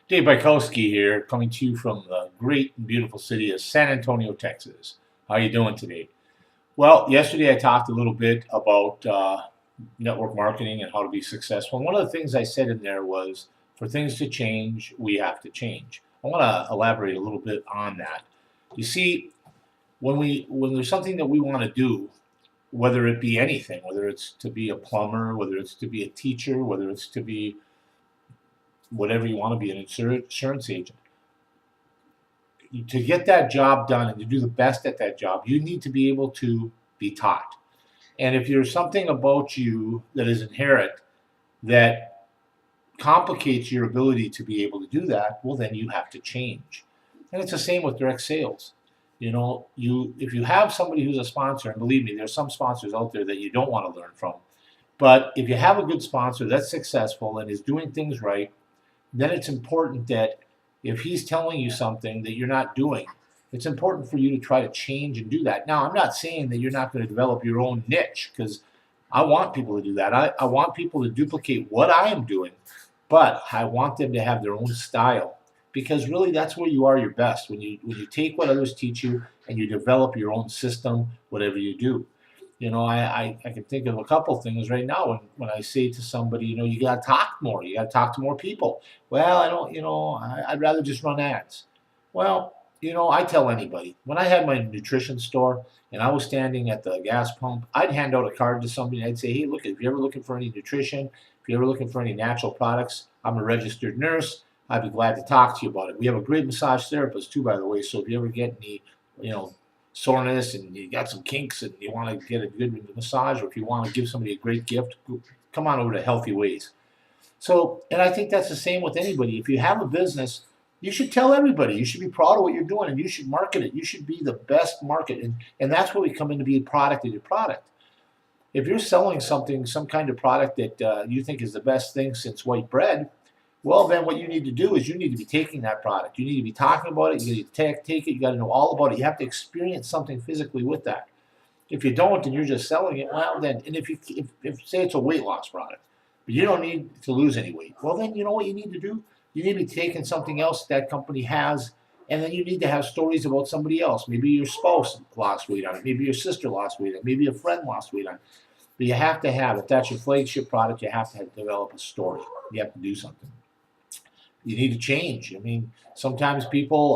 Dave Bykowski here, coming to you from the great and beautiful city of San Antonio, Texas. How are you doing today? Well, yesterday I talked a little bit about network marketing and how to be successful. And one of the things I said in there was, for things to change, we have to change. I want to elaborate a little bit on that. You see, when there's something that we want to do, whether it be anything, whether it's to be a plumber, whether it's to be a teacher, whether it's to be whatever you want to be, an insurance agent, to get that job done and to do the best at that job, you need to be able to be taught. And if there's something about you that is inherent that complicates your ability to be able to do that, well, then you have to change. And it's the same with direct sales. If you have somebody who's a sponsor, and believe me, there's some sponsors out there that you don't want to learn from. But if you have a good sponsor that's successful and is doing things right, then it's important that if he's telling you something that you're not doing, it's important for you to try to change and do that. Now, I'm not saying that you're not going to develop your own niche, because I want people to do that. I want people to duplicate what I am doing, but I want them to have their own style, because really that's where you are your best, when you take what others teach you and you develop your own system, whatever you do. I can think of a couple things right now when I say to somebody, you got to talk more. You got to talk to more people. Well, I don't, I'd rather just run ads. Well, I tell anybody, when I had my nutrition store and I was standing at the gas pump, I'd hand out a card to somebody and I'd say, hey, look, if you're ever looking for any nutrition, if you're ever looking for any natural products, I'm a registered nurse. I'd be glad to talk to you about it. We have a great massage therapist too, by the way. So if you ever get any, soreness and you got some kinks and you want to get a good massage, or if you want to give somebody a great gift, come on over to Healthy Ways. So, and I think that's the same with anybody. If you have a business, you should tell everybody. You should be proud of what you're doing, and you should market it. You should be the best market, and that's where we come in to be a product of your product. If you're selling something, some kind of product that you think is the best thing since white bread, well, then what you need to do is you need to be taking that product. You need to be talking about it. You need to take it. You got to know all about it. You have to experience something physically with that. If you don't and you're just selling it, well, then, and if say it's a weight loss product, but you don't need to lose any weight, well, then you know what you need to do? You need to be taking something else that company has, and then you need to have stories about somebody else. Maybe your spouse lost weight on it. Maybe your sister lost weight on it. Maybe a friend lost weight on it. But you have to have, if that's your flagship product, you have to develop a story. You have to do something. You need to change. I mean, sometimes people,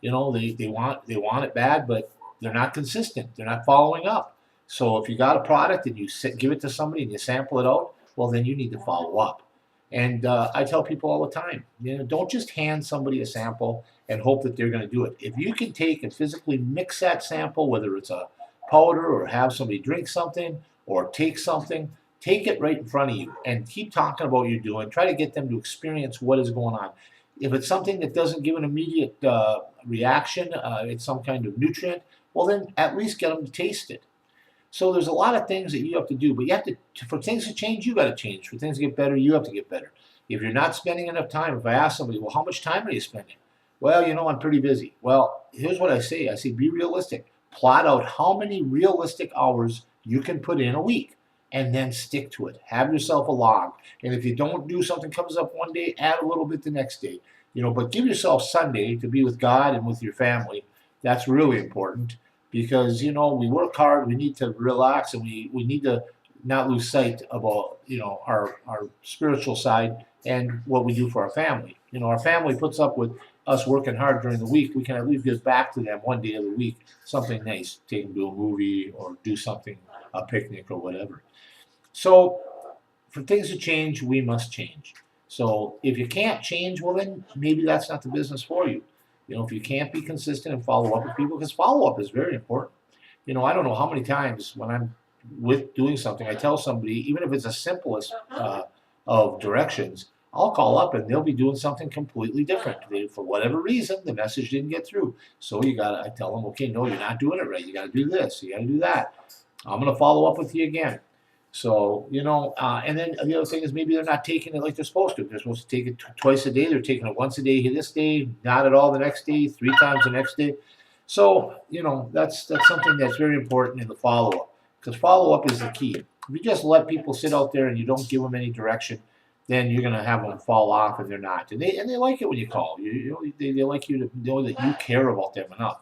they want it bad, but they're not consistent. They're not following up. So if you got a product and you give it to somebody and you sample it out, well, then you need to follow up. And I tell people all the time, don't just hand somebody a sample and hope that they're going to do it. If you can take and physically mix that sample, whether it's a powder or have somebody drink something or take something, take it right in front of you and keep talking about what you're doing. Try to get them to experience what is going on. If it's something that doesn't give an immediate reaction, it's some kind of nutrient, well, then at least get them to taste it. So there's a lot of things that you have to do, but you have to, for things to change, you got to change. For things to get better, you have to get better. If you're not spending enough time, if I ask somebody, well, how much time are you spending? Well, I'm pretty busy. Well, here's what I say. I say, be realistic. Plot out how many realistic hours you can put in a week, and then stick to it. Have yourself a log. And if you don't do something, comes up one day, add a little bit the next day. But give yourself Sunday to be with God and with your family. That's really important, because, we work hard, we need to relax, and we need to not lose sight about, our spiritual side and what we do for our family. Our family puts up with us working hard during the week. We can at least give back to them one day of the week, something nice, take them to a movie or do something, a picnic or whatever. So for things to change, we must change. So if you can't change, well, then maybe that's not the business for you. If you can't be consistent and follow up with people, because follow-up is very important. I don't know how many times when I'm with doing something, I tell somebody, even if it's the simplest of directions, I'll call up and they'll be doing something completely different. For whatever reason, the message didn't get through. So I tell them, okay, no, you're not doing it right. You got to do this. You got to do that. I'm going to follow up with you again. So, and then the other thing is maybe they're not taking it like they're supposed to. They're supposed to take it twice a day. They're taking it once a day this day, not at all the next day, 3 times the next day. So, that's something that's very important in the follow-up, because follow-up is the key. If you just let people sit out there and you don't give them any direction, then you're going to have them fall off, and they're not. And they like it when you call. They like you to know that you care about them enough.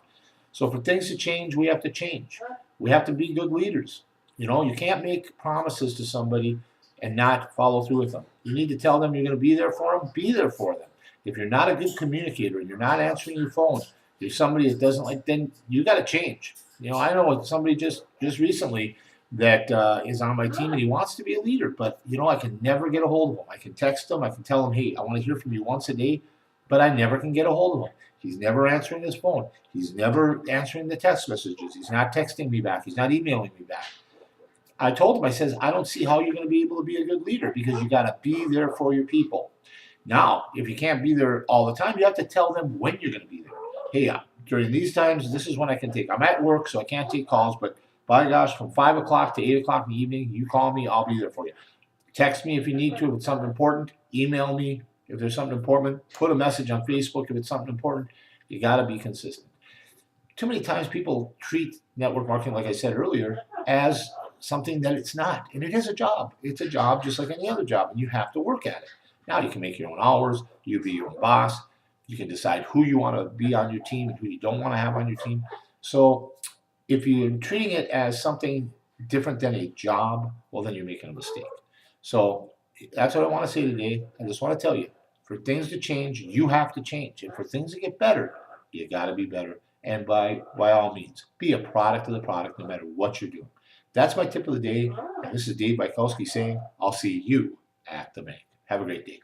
So for things to change, we have to change. We have to be good leaders. You can't make promises to somebody and not follow through with them. You need to tell them you're going to be there for them. Be there for them. If you're not a good communicator and you're not answering your phone, you're somebody that doesn't like, then you got to change. I know somebody just recently that is on my team, and he wants to be a leader, but I can never get a hold of him. I can text him, I can tell him, hey, I want to hear from you once a day, but I never can get a hold of him. He's never answering his phone. He's never answering the text messages. He's not texting me back. He's not emailing me back. I told him, I says, I don't see how you're going to be able to be a good leader, because you got to be there for your people. Now, if you can't be there all the time, you have to tell them when you're going to be there. Hey, during these times, this is when I can take. I'm at work, so I can't take calls, but by gosh, from 5 o'clock to 8 o'clock in the evening, you call me, I'll be there for you. Text me if you need to, if it's something important. Email me if there's something important. Put a message on Facebook if it's something important. You got to be consistent. Too many times people treat network marketing, like I said earlier, as something that it's not. And it is a job. It's a job just like any other job, and you have to work at it. Now you can make your own hours. You be your own boss. You can decide who you want to be on your team and who you don't want to have on your team. So if you're treating it as something different than a job, well, then you're making a mistake. So that's what I want to say today. I just want to tell you, for things to change, you have to change. And for things to get better, you got to be better. And by all means, be a product of the product no matter what you're doing. That's my tip of the day. And this is Dave Bykowski saying, I'll see you at the bank. Have a great day.